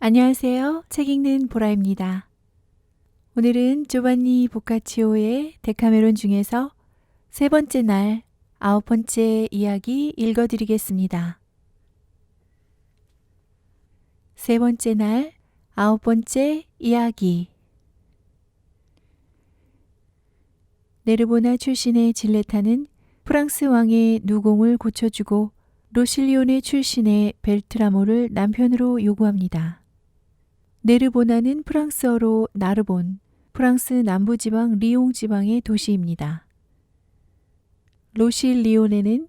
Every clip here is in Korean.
안녕하세요. 책 읽는 보라입니다. 오늘은 조반니 보카치오의 데카메론 중에서 세 번째 날, 아홉 번째 이야기 읽어드리겠습니다. 세 번째 날, 아홉 번째 이야기. 네르보나 출신의 질레타는 프랑스 왕의 누공을 고쳐주고 로실리오네 출신의 벨트라모를 남편으로 요구합니다. 네르보나는 프랑스어로 나르본, 프랑스 남부지방 리옹 지방의 도시입니다. 로실리오네는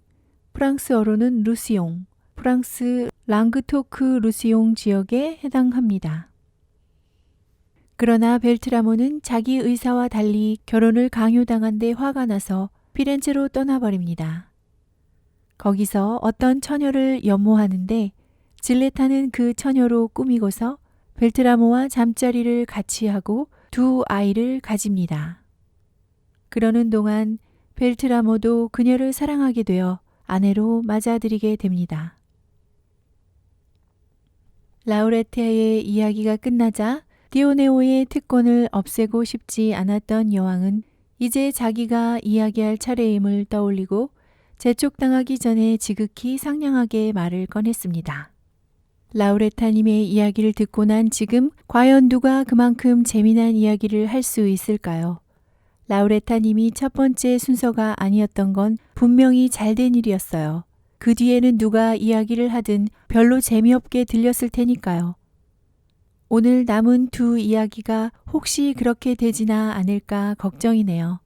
프랑스어로는 루시옹, 프랑스 랑그토크 루시옹 지역에 해당합니다. 그러나 벨트라모는 자기 의사와 달리 결혼을 강요당한 데 화가 나서 피렌체로 떠나버립니다. 거기서 어떤 처녀를 연모하는데 질레타는 그 처녀로 꾸미고서 벨트라모와 잠자리를 같이 하고 두 아이를 가집니다. 그러는 동안 벨트라모도 그녀를 사랑하게 되어 아내로 맞아들이게 됩니다. 라우레테의 이야기가 끝나자 디오네오의 특권을 없애고 싶지 않았던 여왕은 이제 자기가 이야기할 차례임을 떠올리고 재촉당하기 전에 지극히 상냥하게 말을 꺼냈습니다. 라우레타님의 이야기를 듣고 난 지금 과연 누가 그만큼 재미난 이야기를 할 수 있을까요? 라우레타님이 첫 번째 순서가 아니었던 건 분명히 잘된 일이었어요. 그 뒤에는 누가 이야기를 하든 별로 재미없게 들렸을 테니까요. 오늘 남은 두 이야기가 혹시 그렇게 되지나 않을까 걱정이네요.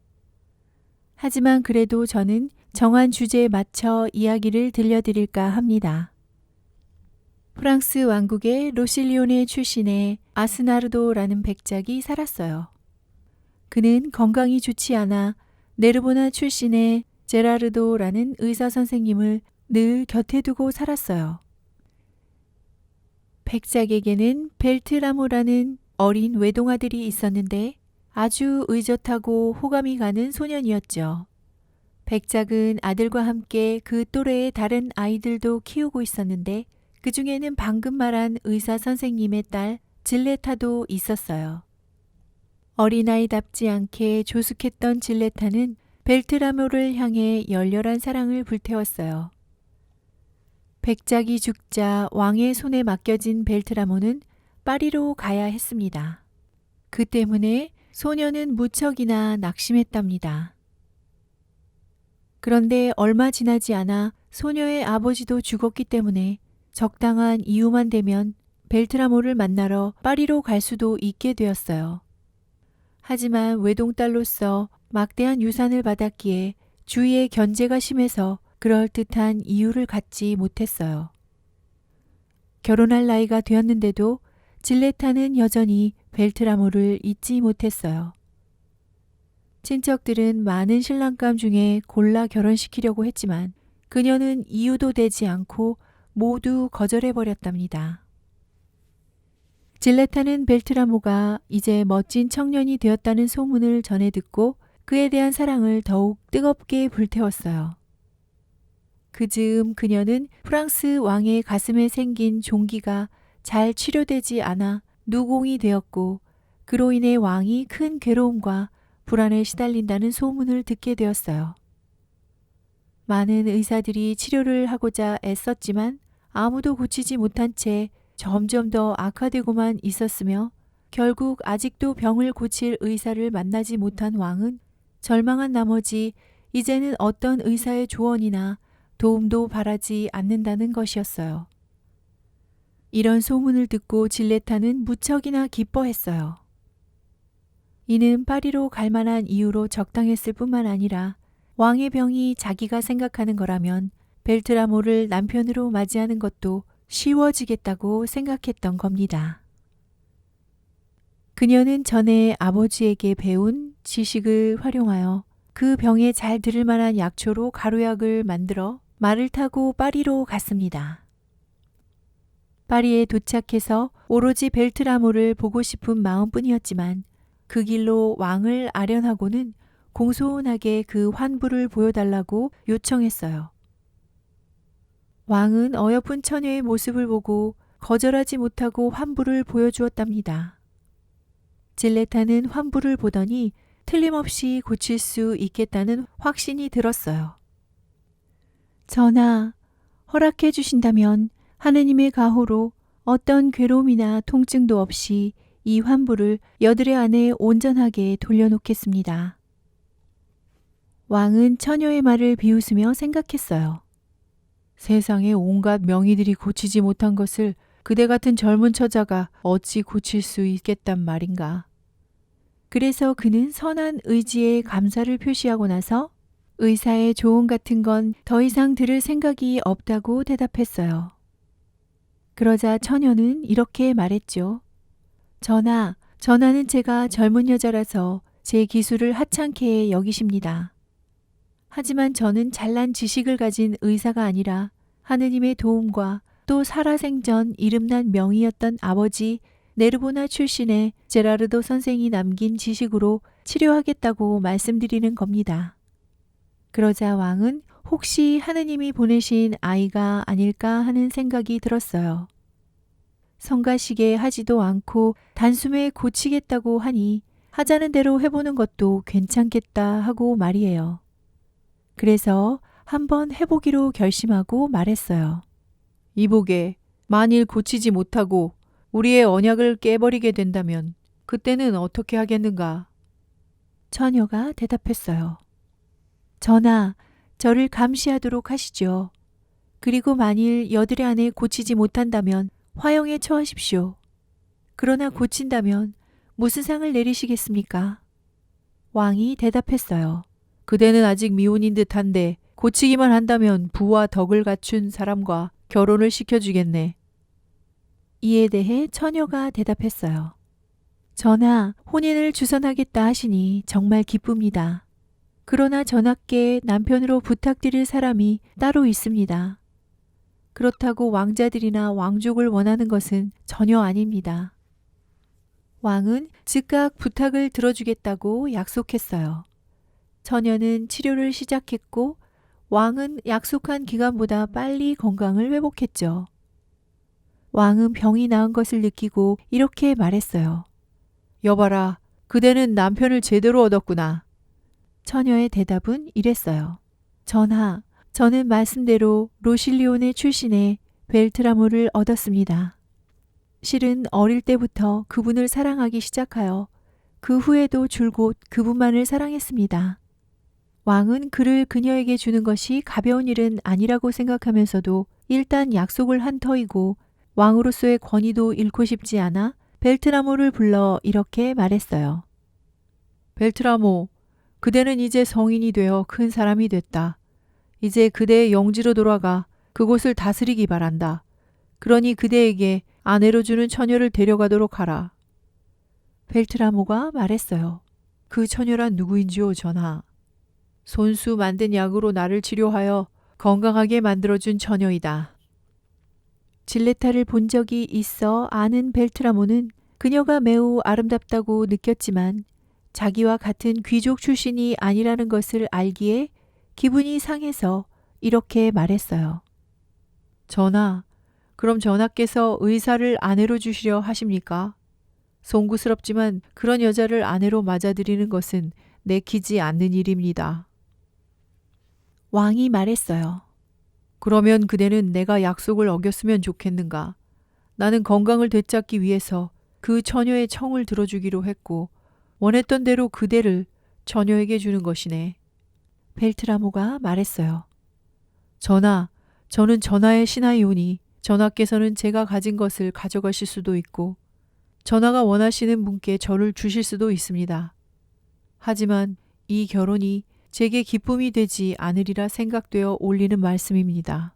하지만 그래도 저는 정한 주제에 맞춰 이야기를 들려드릴까 합니다. 프랑스 왕국의 로실리오네 출신의 아스나르도라는 백작이 살았어요. 그는 건강이 좋지 않아 네르보나 출신의 제라르도라는 의사 선생님을 늘 곁에 두고 살았어요. 백작에게는 벨트라모라는 어린 외동아들이 있었는데 아주 의젓하고 호감이 가는 소년이었죠. 백작은 아들과 함께 그 또래의 다른 아이들도 키우고 있었는데 그 중에는 방금 말한 의사 선생님의 딸 질레타도 있었어요. 어린아이답지 않게 조숙했던 질레타는 벨트라모를 향해 열렬한 사랑을 불태웠어요. 백작이 죽자 왕의 손에 맡겨진 벨트라모는 파리로 가야 했습니다. 그 때문에 소녀는 무척이나 낙심했답니다. 그런데 얼마 지나지 않아 소녀의 아버지도 죽었기 때문에 적당한 이유만 되면 벨트라모를 만나러 파리로 갈 수도 있게 되었어요. 하지만 외동딸로서 막대한 유산을 받았기에 주위의 견제가 심해서 그럴듯한 이유를 갖지 못했어요. 결혼할 나이가 되었는데도 질레타는 여전히 벨트라모를 잊지 못했어요. 친척들은 많은 신랑감 중에 골라 결혼시키려고 했지만 그녀는 이유도 되지 않고 모두 거절해버렸답니다. 질레타는 벨트라모가 이제 멋진 청년이 되었다는 소문을 전해 듣고 그에 대한 사랑을 더욱 뜨겁게 불태웠어요. 그 즈음 그녀는 프랑스 왕의 가슴에 생긴 종기가 잘 치료되지 않아 누공이 되었고 그로 인해 왕이 큰 괴로움과 불안에 시달린다는 소문을 듣게 되었어요. 많은 의사들이 치료를 하고자 애썼지만 아무도 고치지 못한 채 점점 더 악화되고만 있었으며 결국 아직도 병을 고칠 의사를 만나지 못한 왕은 절망한 나머지 이제는 어떤 의사의 조언이나 도움도 바라지 않는다는 것이었어요. 이런 소문을 듣고 질레타는 무척이나 기뻐했어요. 이는 파리로 갈 만한 이유로 적당했을 뿐만 아니라 왕의 병이 자기가 생각하는 거라면 벨트라모를 남편으로 맞이하는 것도 쉬워지겠다고 생각했던 겁니다. 그녀는 전에 아버지에게 배운 지식을 활용하여 그 병에 잘 들을 만한 약초로 가루약을 만들어 말을 타고 파리로 갔습니다. 파리에 도착해서 오로지 벨트라모를 보고 싶은 마음뿐이었지만 그 길로 왕을 아련하고는 공손하게 그 환부를 보여달라고 요청했어요. 왕은 어여쁜 처녀의 모습을 보고 거절하지 못하고 환부를 보여주었답니다. 질레타는 환부를 보더니 틀림없이 고칠 수 있겠다는 확신이 들었어요. 전하, 허락해 주신다면 하느님의 가호로 어떤 괴로움이나 통증도 없이 이 환부를 여드레 안에 온전하게 돌려놓겠습니다. 왕은 처녀의 말을 비웃으며 생각했어요. 세상에 온갖 명의들이 고치지 못한 것을 그대 같은 젊은 처자가 어찌 고칠 수 있겠단 말인가. 그래서 그는 선한 의지에 감사를 표시하고 나서 의사의 조언 같은 건 더 이상 들을 생각이 없다고 대답했어요. 그러자 처녀는 이렇게 말했죠. 전하, 전하는 제가 젊은 여자라서 제 기술을 하찮게 여기십니다. 하지만 저는 잘난 지식을 가진 의사가 아니라 하느님의 도움과 또 살아생전 이름난 명의였던 아버지 네르보나 출신의 제라르도 선생이 남긴 지식으로 치료하겠다고 말씀드리는 겁니다. 그러자 왕은 혹시 하느님이 보내신 아이가 아닐까 하는 생각이 들었어요. 성가시게 하지도 않고 단숨에 고치겠다고 하니 하자는 대로 해보는 것도 괜찮겠다 하고 말이에요. 그래서 한번 해보기로 결심하고 말했어요. 이보게, 만일 고치지 못하고 우리의 언약을 깨버리게 된다면 그때는 어떻게 하겠는가? 처녀가 대답했어요. 전하, 저를 감시하도록 하시죠. 그리고 만일 여드레 안에 고치지 못한다면 화형에 처하십시오. 그러나 고친다면 무슨 상을 내리시겠습니까? 왕이 대답했어요. 그대는 아직 미혼인 듯한데 고치기만 한다면 부와 덕을 갖춘 사람과 결혼을 시켜주겠네. 이에 대해 처녀가 대답했어요. 전하, 혼인을 주선하겠다 하시니 정말 기쁩니다. 그러나 전하께 남편으로 부탁드릴 사람이 따로 있습니다. 그렇다고 왕자들이나 왕족을 원하는 것은 전혀 아닙니다. 왕은 즉각 부탁을 들어주겠다고 약속했어요. 처녀는 치료를 시작했고 왕은 약속한 기간보다 빨리 건강을 회복했죠. 왕은 병이 나은 것을 느끼고 이렇게 말했어요. 여봐라, 그대는 남편을 제대로 얻었구나. 처녀의 대답은 이랬어요. 전하, 저는 말씀대로 로실리오네 출신의 벨트라모를 얻었습니다. 실은 어릴 때부터 그분을 사랑하기 시작하여 그 후에도 줄곧 그분만을 사랑했습니다. 왕은 그를 그녀에게 주는 것이 가벼운 일은 아니라고 생각하면서도 일단 약속을 한 터이고 왕으로서의 권위도 잃고 싶지 않아 벨트라모를 불러 이렇게 말했어요. 벨트라모, 그대는 이제 성인이 되어 큰 사람이 됐다. 이제 그대의 영지로 돌아가 그곳을 다스리기 바란다. 그러니 그대에게 아내로 주는 처녀를 데려가도록 하라. 벨트라모가 말했어요. 그 처녀란 누구인지요, 전하? 손수 만든 약으로 나를 치료하여 건강하게 만들어준 처녀이다. 질레타를 본 적이 있어 아는 벨트라모는 그녀가 매우 아름답다고 느꼈지만 자기와 같은 귀족 출신이 아니라는 것을 알기에 기분이 상해서 이렇게 말했어요. 전하, 그럼 전하께서 의사를 아내로 주시려 하십니까? 송구스럽지만 그런 여자를 아내로 맞아들이는 것은 내키지 않는 일입니다. 왕이 말했어요. 그러면 그대는 내가 약속을 어겼으면 좋겠는가? 나는 건강을 되찾기 위해서 그 처녀의 청을 들어주기로 했고 원했던 대로 그대를 처녀에게 주는 것이네. 벨트라모가 말했어요. 전하, 저는 전하의 신하이오니 전하께서는 제가 가진 것을 가져가실 수도 있고 전하가 원하시는 분께 저를 주실 수도 있습니다. 하지만 이 결혼이 제게 기쁨이 되지 않으리라 생각되어 올리는 말씀입니다.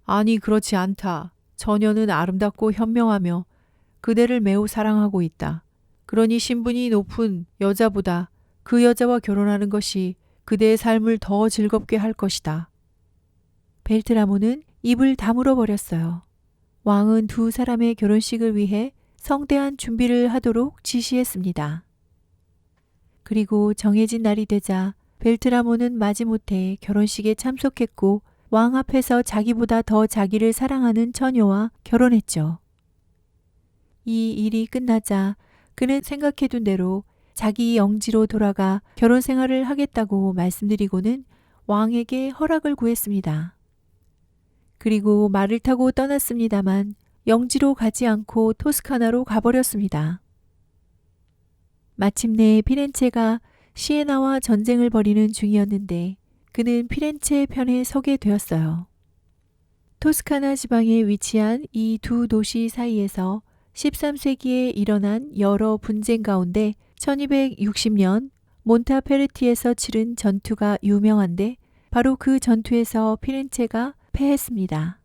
아니, 그렇지 않다. 처녀는 아름답고 현명하며 그대를 매우 사랑하고 있다. 그러니 신분이 높은 여자보다 그 여자와 결혼하는 것이 그대의 삶을 더 즐겁게 할 것이다. 벨트라모는 입을 다물어 버렸어요. 왕은 두 사람의 결혼식을 위해 성대한 준비를 하도록 지시했습니다. 그리고 정해진 날이 되자 벨트라모는 마지못해 결혼식에 참석했고 왕 앞에서 자기보다 더 자기를 사랑하는 처녀와 결혼했죠. 이 일이 끝나자 그는 생각해둔 대로 자기 영지로 돌아가 결혼 생활을 하겠다고 말씀드리고는 왕에게 허락을 구했습니다. 그리고 말을 타고 떠났습니다만 영지로 가지 않고 토스카나로 가버렸습니다. 마침내 피렌체가 시에나와 전쟁을 벌이는 중이었는데 그는 피렌체 편에 서게 되었어요. 토스카나 지방에 위치한 이 두 도시 사이에서 13세기에 일어난 여러 분쟁 가운데 1260년 몬타페르티에서 치른 전투가 유명한데 바로 그 전투에서 피렌체가 패했습니다.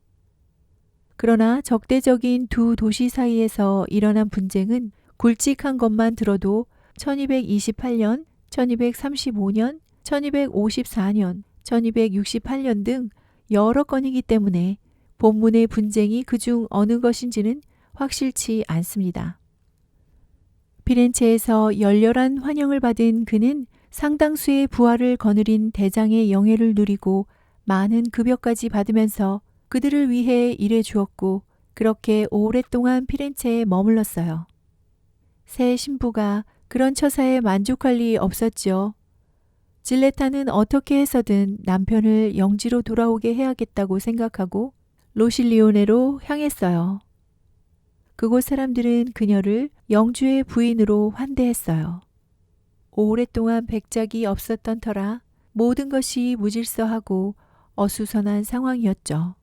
그러나 적대적인 두 도시 사이에서 일어난 분쟁은 굵직한 것만 들어도 1228년, 1235년, 1254년, 1268년 등 여러 건이기 때문에 본문의 분쟁이 그중 어느 것인지는 확실치 않습니다. 피렌체에서 열렬한 환영을 받은 그는 상당수의 부하를 거느린 대장의 영예를 누리고 많은 급여까지 받으면서 그들을 위해 일해 주었고 그렇게 오랫동안 피렌체에 머물렀어요. 새 신부가 그런 처사에 만족할 리 없었죠. 질레타는 어떻게 해서든 남편을 영지로 돌아오게 해야겠다고 생각하고 로실리오네로 향했어요. 그곳 사람들은 그녀를 영주의 부인으로 환대했어요. 오랫동안 백작이 없었던 터라 모든 것이 무질서하고 어수선한 상황이었죠.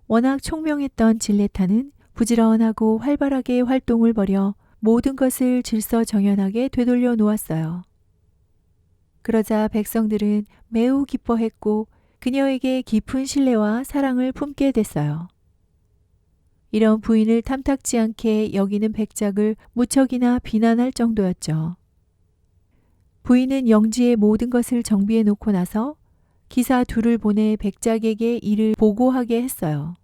워낙 총명했던 질레타는 부지런하고 활발하게 활동을 벌여 모든 것을 질서정연하게 되돌려 놓았어요. 그러자 백성들은 매우 기뻐했고 그녀에게 깊은 신뢰와 사랑을 품게 됐어요. 이런 부인을 탐탁지 않게 여기는 백작을 무척이나 비난할 정도였죠. 부인은 영지의 모든 것을 정비해 놓고 나서 기사 둘을 보내 백작에게 이를 보고하게 했어요.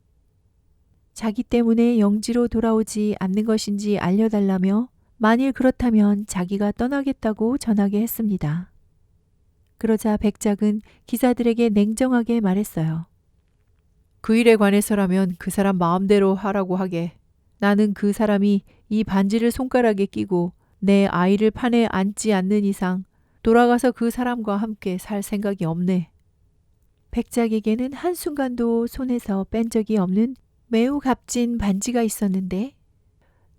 자기 때문에 영지로 돌아오지 않는 것인지 알려달라며 만일 그렇다면 자기가 떠나겠다고 전하게 했습니다. 그러자 백작은 기사들에게 냉정하게 말했어요. 그 일에 관해서라면 그 사람 마음대로 하라고 하게. 나는 그 사람이 이 반지를 손가락에 끼고 내 아이를 판에 안지 않는 이상 돌아가서 그 사람과 함께 살 생각이 없네. 백작에게는 한순간도 손에서 뺀 적이 없는 매우 값진 반지가 있었는데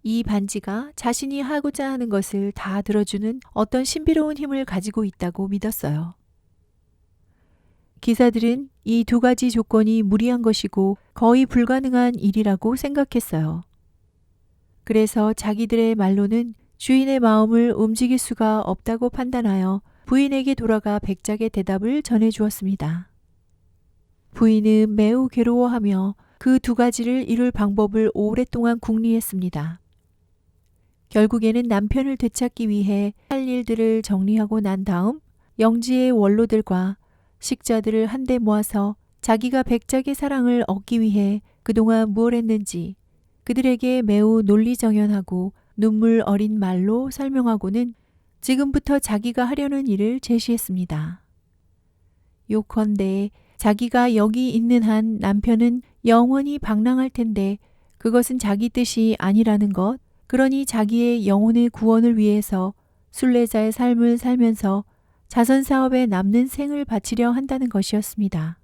이 반지가 자신이 하고자 하는 것을 다 들어주는 어떤 신비로운 힘을 가지고 있다고 믿었어요. 기사들은 이 두 가지 조건이 무리한 것이고 거의 불가능한 일이라고 생각했어요. 그래서 자기들의 말로는 주인의 마음을 움직일 수가 없다고 판단하여 부인에게 돌아가 백작의 대답을 전해 주었습니다. 부인은 매우 괴로워하며 그 두 가지를 이룰 방법을 오랫동안 궁리했습니다. 결국에는 남편을 되찾기 위해 할 일들을 정리하고 난 다음 영지의 원로들과 식자들을 한데 모아서 자기가 백작의 사랑을 얻기 위해 그동안 무엇 했는지 그들에게 매우 논리정연하고 눈물 어린 말로 설명하고는 지금부터 자기가 하려는 일을 제시했습니다. 요컨대 자기가 여기 있는 한 남편은 영원히 방랑할 텐데 그것은 자기 뜻이 아니라는 것, 그러니 자기의 영혼의 구원을 위해서 순례자의 삶을 살면서 자선사업에 남는 생을 바치려 한다는 것이었습니다.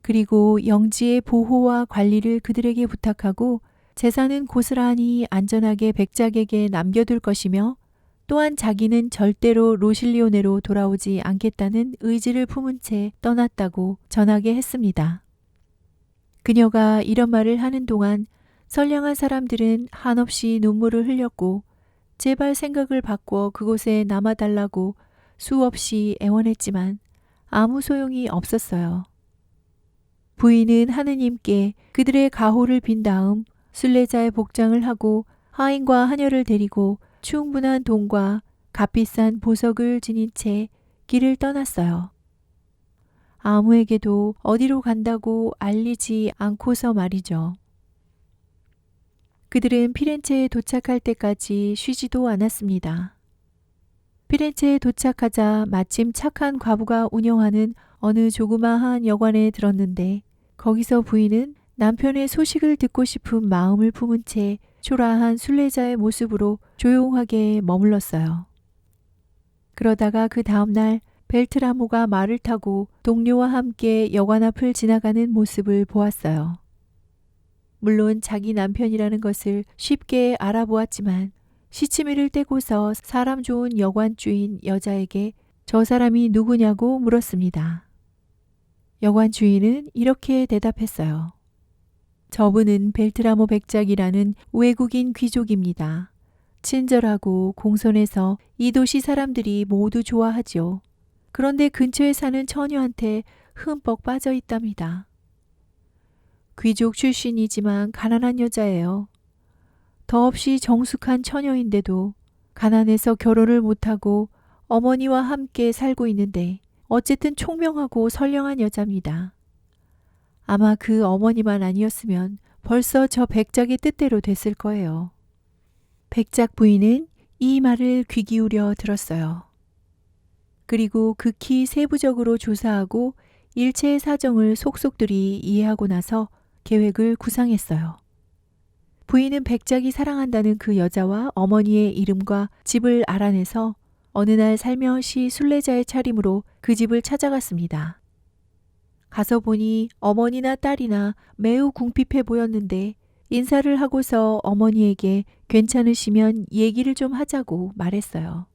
그리고 영지의 보호와 관리를 그들에게 부탁하고 재산은 고스란히 안전하게 백작에게 남겨둘 것이며 또한 자기는 절대로 로실리오네로 돌아오지 않겠다는 의지를 품은 채 떠났다고 전하게 했습니다. 그녀가 이런 말을 하는 동안 선량한 사람들은 한없이 눈물을 흘렸고 제발 생각을 바꿔 그곳에 남아달라고 수없이 애원했지만 아무 소용이 없었어요. 부인은 하느님께 그들의 가호를 빈 다음 순례자의 복장을 하고 하인과 하녀를 데리고 충분한 돈과 값비싼 보석을 지닌 채 길을 떠났어요. 아무에게도 어디로 간다고 알리지 않고서 말이죠. 그들은 피렌체에 도착할 때까지 쉬지도 않았습니다. 피렌체에 도착하자 마침 착한 과부가 운영하는 어느 조그마한 여관에 들었는데 거기서 부인은 남편의 소식을 듣고 싶은 마음을 품은 채 초라한 순례자의 모습으로 조용하게 머물렀어요. 그러다가 그 다음날 벨트라모가 말을 타고 동료와 함께 여관 앞을 지나가는 모습을 보았어요. 물론 자기 남편이라는 것을 쉽게 알아보았지만 시치미를 떼고서 사람 좋은 여관 주인 여자에게 저 사람이 누구냐고 물었습니다. 여관 주인은 이렇게 대답했어요. 저분은 벨트라모 백작이라는 외국인 귀족입니다. 친절하고 공손해서 이 도시 사람들이 모두 좋아하죠. 그런데 근처에 사는 처녀한테 흠뻑 빠져 있답니다. 귀족 출신이지만 가난한 여자예요. 더없이 정숙한 처녀인데도 가난해서 결혼을 못하고 어머니와 함께 살고 있는데 어쨌든 총명하고 선량한 여자입니다. 아마 그 어머니만 아니었으면 벌써 저 백작의 뜻대로 됐을 거예요. 백작 부인은 이 말을 귀 기울여 들었어요. 그리고 극히 세부적으로 조사하고 일체의 사정을 속속들이 이해하고 나서 계획을 구상했어요. 부인은 백작이 사랑한다는 그 여자와 어머니의 이름과 집을 알아내서 어느 날 살며시 순례자의 차림으로 그 집을 찾아갔습니다. 가서 보니 어머니나 딸이나 매우 궁핍해 보였는데 인사를 하고서 어머니에게 괜찮으시면 얘기를 좀 하자고 말했어요.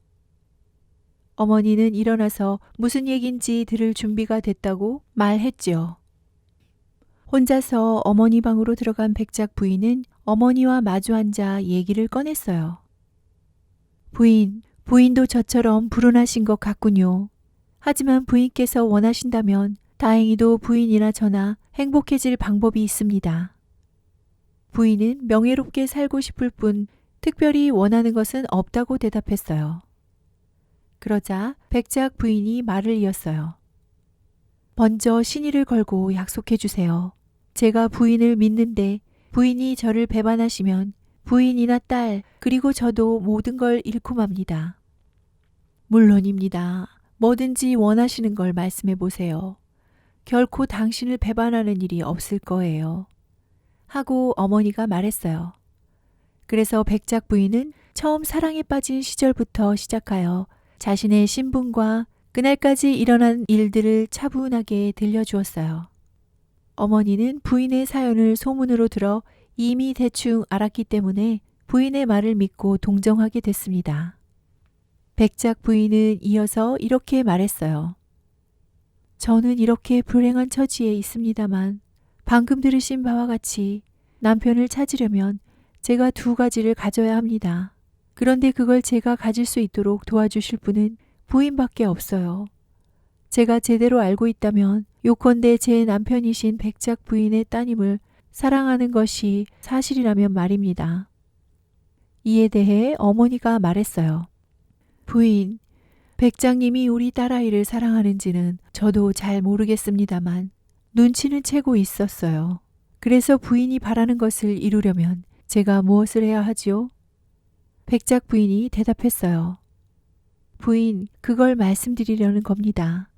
어머니는 일어나서 무슨 얘긴지 들을 준비가 됐다고 말했죠. 혼자서 어머니 방으로 들어간 백작 부인은 어머니와 마주 앉아 얘기를 꺼냈어요. 부인도 저처럼 불운하신 것 같군요. 하지만 부인께서 원하신다면 다행히도 부인이나 저나 행복해질 방법이 있습니다. 부인은 명예롭게 살고 싶을 뿐 특별히 원하는 것은 없다고 대답했어요. 그러자 백작 부인이 말을 이었어요. 먼저 신의를 걸고 약속해 주세요. 제가 부인을 믿는데 부인이 저를 배반하시면 부인이나 딸 그리고 저도 모든 걸 잃고 맙니다. 물론입니다. 뭐든지 원하시는 걸 말씀해 보세요. 결코 당신을 배반하는 일이 없을 거예요. 하고 어머니가 말했어요. 그래서 백작 부인은 처음 사랑에 빠진 시절부터 시작하여 자신의 신분과 그날까지 일어난 일들을 차분하게 들려주었어요. 어머니는 부인의 사연을 소문으로 들어 이미 대충 알았기 때문에 부인의 말을 믿고 동정하게 됐습니다. 백작 부인은 이어서 이렇게 말했어요. 저는 이렇게 불행한 처지에 있습니다만 방금 들으신 바와 같이 남편을 찾으려면 제가 두 가지를 가져야 합니다. 그런데 그걸 제가 가질 수 있도록 도와주실 분은 부인밖에 없어요. 제가 제대로 알고 있다면 요컨대 제 남편이신 백작 부인의 따님을 사랑하는 것이 사실이라면 말입니다. 이에 대해 어머니가 말했어요. 부인, 백작님이 우리 딸아이를 사랑하는지는 저도 잘 모르겠습니다만 눈치는 채고 있었어요. 그래서 부인이 바라는 것을 이루려면 제가 무엇을 해야 하지요? 백작 부인이 대답했어요. 부인, 그걸 말씀드리려는 겁니다.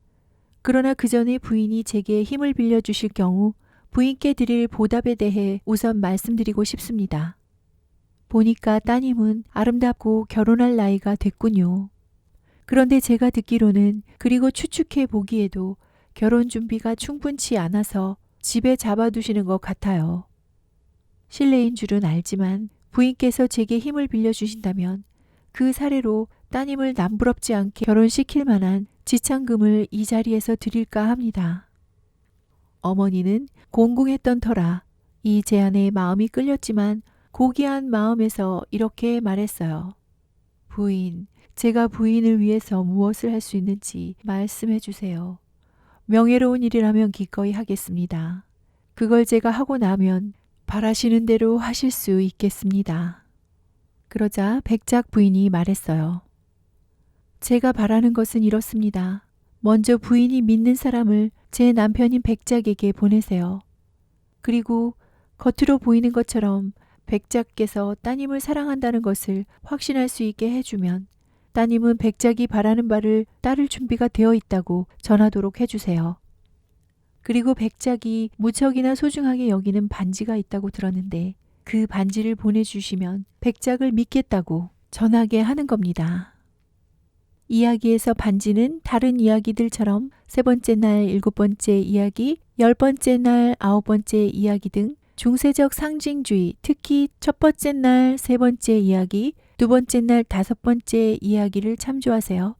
그러나 그 전에 부인이 제게 힘을 빌려주실 경우 부인께 드릴 보답에 대해 우선 말씀드리고 싶습니다. 보니까 따님은 아름답고 결혼할 나이가 됐군요. 그런데 제가 듣기로는 그리고 추측해 보기에도 결혼 준비가 충분치 않아서 집에 잡아두시는 것 같아요. 실례인 줄은 알지만 부인께서 제게 힘을 빌려주신다면 그 사례로 따님을 남부럽지 않게 결혼시킬 만한 지참금을 이 자리에서 드릴까 합니다. 어머니는 공공했던 터라 이 제안에 마음이 끌렸지만 고귀한 마음에서 이렇게 말했어요. 부인, 제가 부인을 위해서 무엇을 할 수 있는지 말씀해 주세요. 명예로운 일이라면 기꺼이 하겠습니다. 그걸 제가 하고 나면 바라시는 대로 하실 수 있겠습니다. 그러자 백작 부인이 말했어요. 제가 바라는 것은 이렇습니다. 먼저 부인이 믿는 사람을 제 남편인 백작에게 보내세요. 그리고 겉으로 보이는 것처럼 백작께서 따님을 사랑한다는 것을 확신할 수 있게 해주면 따님은 백작이 바라는 바를 따를 준비가 되어 있다고 전하도록 해주세요. 그리고 백작이 무척이나 소중하게 여기는 반지가 있다고 들었는데 그 반지를 보내주시면 백작을 믿겠다고 전하게 하는 겁니다. 이야기에서 반지는 다른 이야기들처럼 세 번째 날, 일곱 번째 이야기, 열 번째 날, 아홉 번째 이야기 등 중세적 상징주의, 특히 첫 번째 날, 세 번째 이야기, 두 번째 날, 다섯 번째 이야기를 참조하세요.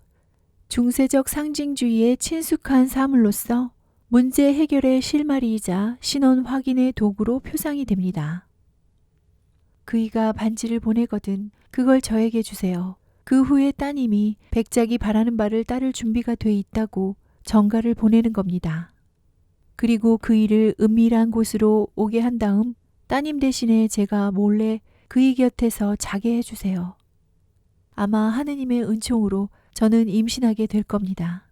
중세적 상징주의에 친숙한 사물로서 문제 해결의 실마리이자 신원 확인의 도구로 표상이 됩니다. 그이가 반지를 보내거든 그걸 저에게 주세요. 그 후에 따님이 백작이 바라는 바를 따를 준비가 돼 있다고 전가를 보내는 겁니다. 그리고 그이를 은밀한 곳으로 오게 한 다음 따님 대신에 제가 몰래 그이 곁에서 자게 해주세요. 아마 하느님의 은총으로 저는 임신하게 될 겁니다.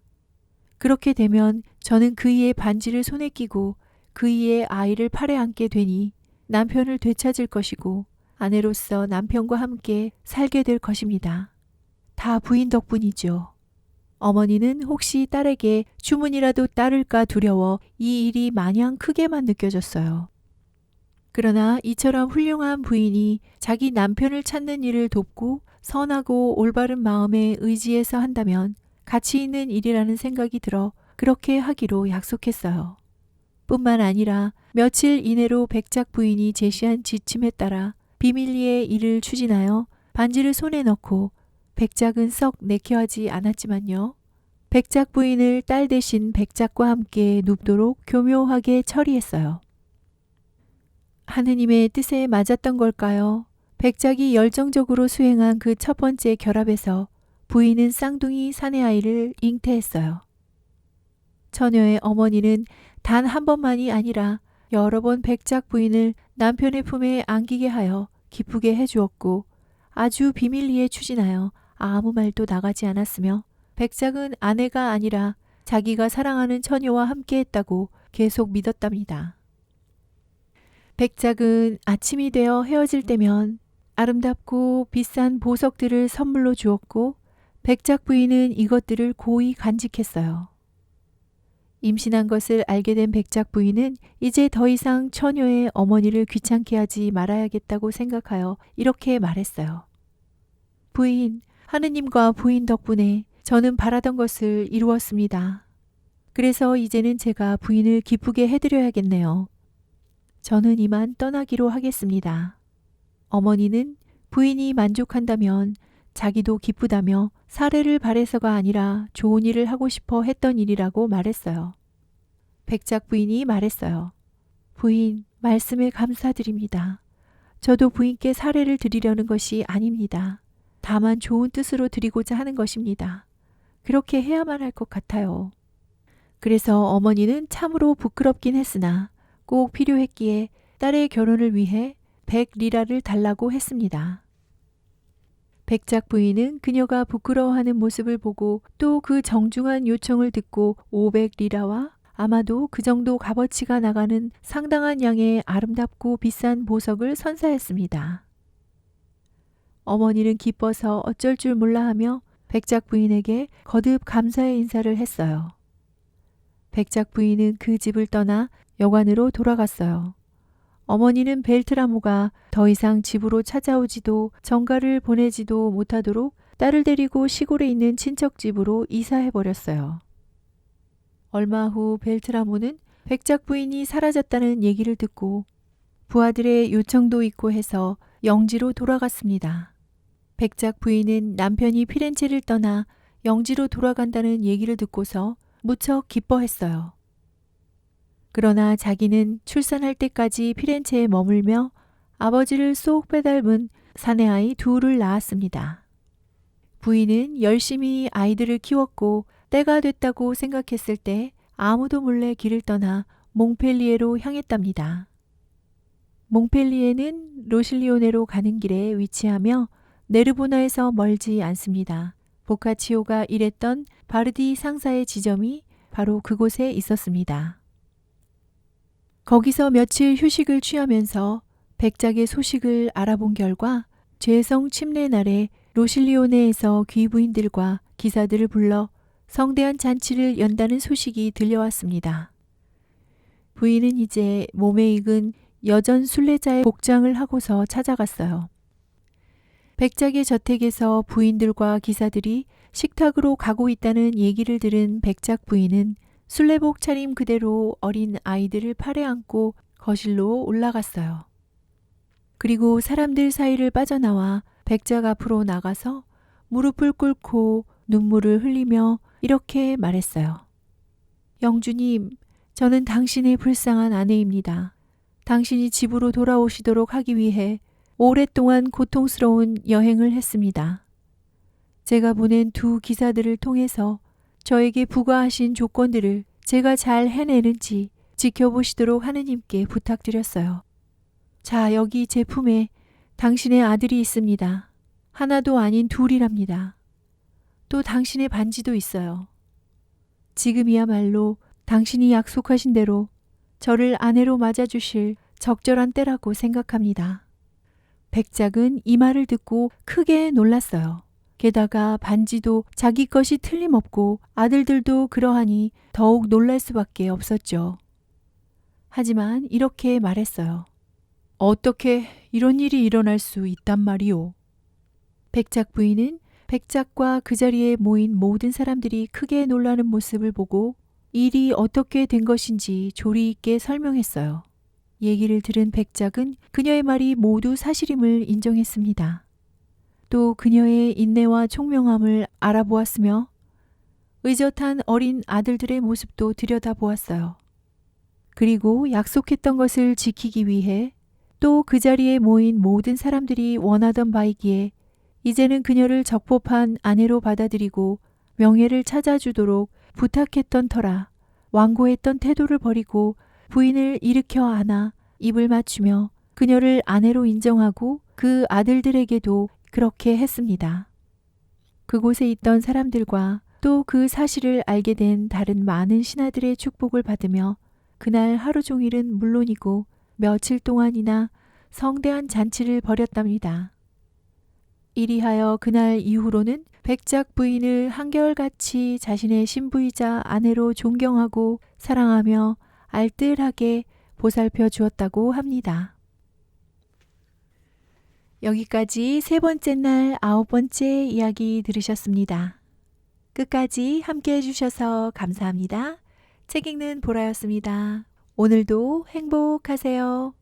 그렇게 되면 저는 그이의 반지를 손에 끼고 그이의 아이를 팔에 안게 되니 남편을 되찾을 것이고 아내로서 남편과 함께 살게 될 것입니다. 다 부인 덕분이죠. 어머니는 혹시 딸에게 주문이라도 따를까 두려워 이 일이 마냥 크게만 느껴졌어요. 그러나 이처럼 훌륭한 부인이 자기 남편을 찾는 일을 돕고 선하고 올바른 마음에 의지해서 한다면 가치 있는 일이라는 생각이 들어 그렇게 하기로 약속했어요. 뿐만 아니라 며칠 이내로 백작 부인이 제시한 지침에 따라 비밀리에 일을 추진하여 반지를 손에 넣고 백작은 썩 내켜하지 않았지만요. 백작 부인을 딸 대신 백작과 함께 눕도록 교묘하게 처리했어요. 하느님의 뜻에 맞았던 걸까요? 백작이 열정적으로 수행한 그 첫 번째 결합에서 부인은 쌍둥이 사내아이를 잉태했어요. 처녀의 어머니는 단 한 번만이 아니라 여러 번 백작 부인을 남편의 품에 안기게 하여 기쁘게 해주었고 아주 비밀리에 추진하여 아무 말도 나가지 않았으며 백작은 아내가 아니라 자기가 사랑하는 처녀와 함께했다고 계속 믿었답니다. 백작은 아침이 되어 헤어질 때면 아름답고 비싼 보석들을 선물로 주었고 백작 부인은 이것들을 고이 간직했어요. 임신한 것을 알게 된 백작 부인은 이제 더 이상 처녀의 어머니를 귀찮게 하지 말아야겠다고 생각하여 이렇게 말했어요. 부인, 하느님과 부인 덕분에 저는 바라던 것을 이루었습니다. 그래서 이제는 제가 부인을 기쁘게 해드려야겠네요. 저는 이만 떠나기로 하겠습니다. 어머니는 부인이 만족한다면 자기도 기쁘다며 사례를 바래서가 아니라 좋은 일을 하고 싶어 했던 일이라고 말했어요. 백작 부인이 말했어요. 부인, 말씀에 감사드립니다. 저도 부인께 사례를 드리려는 것이 아닙니다. 다만 좋은 뜻으로 드리고자 하는 것입니다. 그렇게 해야만 할 것 같아요. 그래서 어머니는 참으로 부끄럽긴 했으나 꼭 필요했기에 딸의 결혼을 위해 100리라를 달라고 했습니다. 백작 부인은 그녀가 부끄러워하는 모습을 보고 또 그 정중한 요청을 듣고 500리라와 아마도 그 정도 값어치가 나가는 상당한 양의 아름답고 비싼 보석을 선사했습니다. 어머니는 기뻐서 어쩔 줄 몰라 하며 백작 부인에게 거듭 감사의 인사를 했어요. 백작 부인은 그 집을 떠나 여관으로 돌아갔어요. 어머니는 벨트라모가 더 이상 집으로 찾아오지도 정가를 보내지도 못하도록 딸을 데리고 시골에 있는 친척 집으로 이사해버렸어요. 얼마 후 벨트라모는 백작 부인이 사라졌다는 얘기를 듣고 부하들의 요청도 있고 해서 영지로 돌아갔습니다. 백작 부인은 남편이 피렌체를 떠나 영지로 돌아간다는 얘기를 듣고서 무척 기뻐했어요. 그러나 자기는 출산할 때까지 피렌체에 머물며 아버지를 쏙 빼닮은 사내아이 둘을 낳았습니다. 부인은 열심히 아이들을 키웠고 때가 됐다고 생각했을 때 아무도 몰래 길을 떠나 몽펠리에로 향했답니다. 몽펠리에는 로실리오네로 가는 길에 위치하며 네르보나에서 멀지 않습니다. 보카치오가 일했던 바르디 상사의 지점이 바로 그곳에 있었습니다. 거기서 며칠 휴식을 취하면서 백작의 소식을 알아본 결과 죄성 침례 날에 로실리오네에서 귀부인들과 기사들을 불러 성대한 잔치를 연다는 소식이 들려왔습니다. 부인은 이제 몸에 익은 여전 순례자의 복장을 하고서 찾아갔어요. 백작의 저택에서 부인들과 기사들이 식탁으로 가고 있다는 얘기를 들은 백작 부인은 순례복 차림 그대로 어린 아이들을 팔에 안고 거실로 올라갔어요. 그리고 사람들 사이를 빠져나와 백작 앞으로 나가서 무릎을 꿇고 눈물을 흘리며 이렇게 말했어요. 영주님, 저는 당신의 불쌍한 아내입니다. 당신이 집으로 돌아오시도록 하기 위해 오랫동안 고통스러운 여행을 했습니다. 제가 보낸 두 기사들을 통해서 저에게 부과하신 조건들을 제가 잘 해내는지 지켜보시도록 하느님께 부탁드렸어요. 자, 여기 제 품에 당신의 아들이 있습니다. 하나도 아닌 둘이랍니다. 또 당신의 반지도 있어요. 지금이야말로 당신이 약속하신 대로 저를 아내로 맞아주실 적절한 때라고 생각합니다. 백작은 이 말을 듣고 크게 놀랐어요. 게다가 반지도 자기 것이 틀림없고 아들들도 그러하니 더욱 놀랄 수밖에 없었죠. 하지만 이렇게 말했어요. 어떻게 이런 일이 일어날 수 있단 말이오? 백작 부인은 백작과 그 자리에 모인 모든 사람들이 크게 놀라는 모습을 보고 일이 어떻게 된 것인지 조리 있게 설명했어요. 얘기를 들은 백작은 그녀의 말이 모두 사실임을 인정했습니다. 또 그녀의 인내와 총명함을 알아보았으며 의젓한 어린 아들들의 모습도 들여다보았어요. 그리고 약속했던 것을 지키기 위해 또 그 자리에 모인 모든 사람들이 원하던 바이기에 이제는 그녀를 적법한 아내로 받아들이고 명예를 찾아주도록 부탁했던 터라 완고했던 태도를 버리고 부인을 일으켜 안아 입을 맞추며 그녀를 아내로 인정하고 그 아들들에게도 그렇게 했습니다. 그곳에 있던 사람들과 또 그 사실을 알게 된 다른 많은 신하들의 축복을 받으며 그날 하루 종일은 물론이고 며칠 동안이나 성대한 잔치를 벌였답니다. 이리하여 그날 이후로는 백작 부인을 한결같이 자신의 신부이자 아내로 존경하고 사랑하며 알뜰하게 보살펴 주었다고 합니다. 여기까지 세 번째 날 9번째 이야기 들으셨습니다. 끝까지 함께 해주셔서 감사합니다. 책 읽는 보라였습니다. 오늘도 행복하세요.